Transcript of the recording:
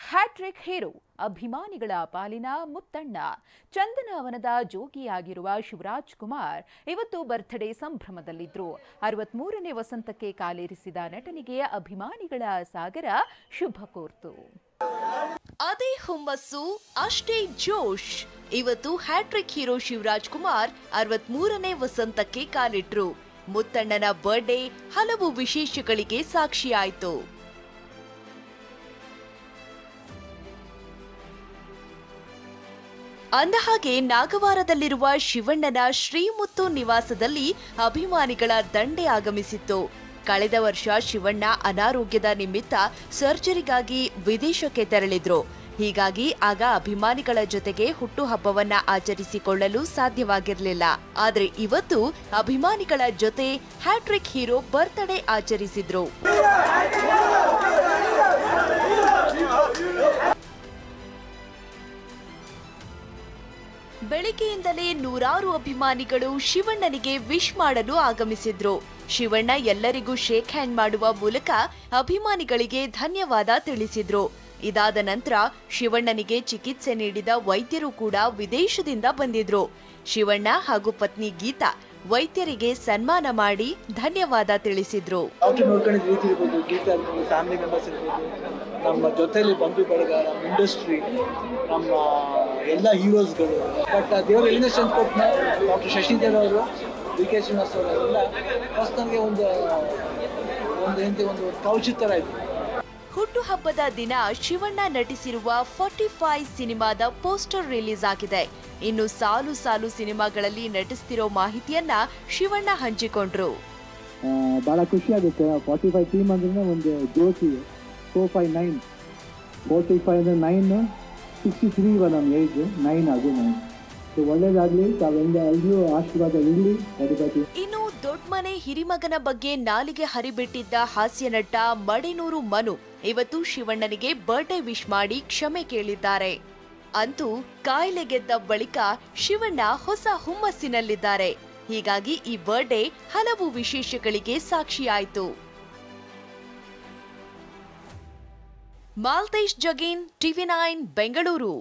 Hat trick hero ಅಭಿಮಾನಿಗಳ ಪಾಲಿನ ಮುತ್ತಣ್ಣ. ಚಂದನವನದ ಜೋಗಿಯಾಗಿರುವ ಶಿವರಾಜ್ ಕುಮಾರ್ ಇವತ್ತು ಬರ್ತ್ಡೇ ಸಂಭ್ರಮದಲ್ಲಿದ್ರು. 63ನೇ ವಸಂತಕ್ಕೆ ಕಾಲೇರಿಸಿದ ನಟನಿಗೆ ಅಭಿಮಾನಿಗಳ ಸಾಗರ ಶುಭ ಕೋರ್ತು. ಅದೇ ಹುಮ್ಮಸ್ಸು, ಅಷ್ಟೇ ಜೋಶ್. ಇವತ್ತು ಹ್ಯಾಟ್ರಿಕ್ ಹೀರೋ ಶಿವರಾಜ್ ಕುಮಾರ್ 63ನೇ ವಸಂತಕ್ಕೆ ಕಾಲಿಟ್ರು. ಮುತ್ತಣ್ಣನ ಬರ್ಡೇ ಹಲವು ವಿಶೇಷಗಳಿಗೆ ಸಾಕ್ಷಿಯಾಯಿತು. ಅಂದಹಾಗೆ ನಾಗವಾರದಲ್ಲಿರುವ ಶಿವಣ್ಣನ ಶ್ರೀಮುತ್ತು ನಿವಾಸದಲ್ಲಿ ಅಭಿಮಾನಿಗಳ ದಂಡೆ ಆಗಮಿಸಿತ್ತು. ಕಳೆದ ವರ್ಷ ಶಿವಣ್ಣ ಅನಾರೋಗ್ಯದ ನಿಮಿತ್ತ ಸರ್ಜರಿಗಾಗಿ ವಿದೇಶಕ್ಕೆ ತೆರಳಿದ್ರು. ಹೀಗಾಗಿ ಆಗ ಅಭಿಮಾನಿಗಳ ಜೊತೆಗೆ ಹುಟ್ಟುಹಬ್ಬವನ್ನ ಆಚರಿಸಿಕೊಳ್ಳಲು ಸಾಧ್ಯವಾಗಿರಲಿಲ್ಲ. ಆದ್ರೆ ಇವತ್ತು ಅಭಿಮಾನಿಗಳ ಜೊತೆ ಹ್ಯಾಟ್ರಿಕ್ ಹೀರೋ ಬರ್ತ್ಡೇ ಆಚರಿಸಿದ್ರು. ಬೆಳಿಗ್ಗೆಯಿಂದಲೇ ನೂರಾರು ಅಭಿಮಾನಿಗಳು ಶಿವಣ್ಣನಿಗೆ ವಿಶ್ ಮಾಡಲು ಆಗಮಿಸಿದ್ರು. ಶಿವಣ್ಣ ಎಲ್ಲರಿಗೂ ಶೇಕ್ ಹ್ಯಾಂಡ್ ಮಾಡುವ ಮೂಲಕ ಅಭಿಮಾನಿಗಳಿಗೆ ಧನ್ಯವಾದ ತಿಳಿಸಿದ್ರು. ಇದಾದ ನಂತರ ಶಿವಣ್ಣನಿಗೆ ಚಿಕಿತ್ಸೆ ನೀಡಿದ ವೈದ್ಯರು ಕೂಡ ವಿದೇಶದಿಂದ ಬಂದಿದ್ರು. ಶಿವಣ್ಣ ಹಾಗೂ ಪತ್ನಿ ಗೀತಾ ವೈದ್ಯರಿಗೆ ಸನ್ಮಾನ ಮಾಡಿ ಧನ್ಯವಾದ ತಿಳಿಸಿದ್ರು. ನಮ್ಮ ಜೊತೆಲಿ ಬಂಧು ಬಳಗ, ನಮ್ಮ ಇಂಡಸ್ಟ್ರಿ, ನಮ್ಮ ಎಲ್ಲ ಹೀರೋಸ್ಗಳು, ಬಟ್ ದೇವರು ಎಲ್ಲಿಂದ ಸ್ಟ್ರೆಂತ್ ಕೊಟ್ಟ ಡಾಕ್ಟರ್ ಶಶಿಧರ್ ಅವರು, ಡಿ.ಕೆ. ಶ್ರೀನಿವಾಸ್ ಅವರೆಲ್ಲ ಫಸ್ಟ್ ನನಗೆ ಒಂದು ಕೌಚಿತ್ ಥರ ಇತ್ತು. ಹುಟ್ಟುಹಬ್ಬದ ದಿನ ಶಿವಣ್ಣ ನಟಿಸಿರುವ 45 ಸಿನಿಮಾದ ಪೋಸ್ಟರ್ ರಿಲೀಸ್ ಆಗಿದೆ. ಇನ್ನು ಸಾಲು ಸಾಲು ಸಿನಿಮಾಗಳಲ್ಲಿ ನಟಿಸ್ತಿರೋ ಮಾಹಿತಿಯನ್ನ ಶಿವಣ್ಣ ಹಂಚಿಕೊಂಡ್ರು. ಬಹಳ ಖುಷಿ ಆಗುತ್ತೆ. 45 ಟೀಮ್ ಅಂದ್ರೆ ಒಂದು ಜೋಶಿ. 459 45 ಅಂದ್ರೆ 9 63 ಇವ ನಮ್ಮ ಏಜ್ 9 ಅದು 9. ಒಳ್ಳೇದಾಗ್ಲಿ, ತಾವೆಲ್ಲರೂ ಆಶೀರ್ವಾದ ಇರಲಿ. ಇನ್ನು ದೊಡ್ಡಮನೆ ಹಿರಿಮಗನ ಬಗ್ಗೆ ನಾಲಿಗೆ ಹರಿಬಿಟ್ಟಿದ್ದ ಹಾಸ್ಯ ನಟ ಮಡೆನೂರು ಮನು ಇವತ್ತು ಶಿವಣ್ಣನಿಗೆ ಬರ್ಡೇ ವಿಶ್ ಮಾಡಿ ಕ್ಷಮೆ ಕೇಳಿದ್ದಾರೆ. ಅಂತೂ ಕಾಯಿಲೆ ಗೆದ್ದ ಬಳಿಕ ಶಿವಣ್ಣ ಹೊಸ ಹುಮ್ಮಸ್ಸಿನಲ್ಲಿದ್ದಾರೆ. ಹೀಗಾಗಿ ಈ ಬರ್ಡೇ ಹಲವು ವಿಶೇಷಗಳಿಗೆ ಸಾಕ್ಷಿಯಾಯಿತು. ಮಾಲ್ತೇಶ್ ಜಗೀನ್, TV9 ಬೆಂಗಳೂರು.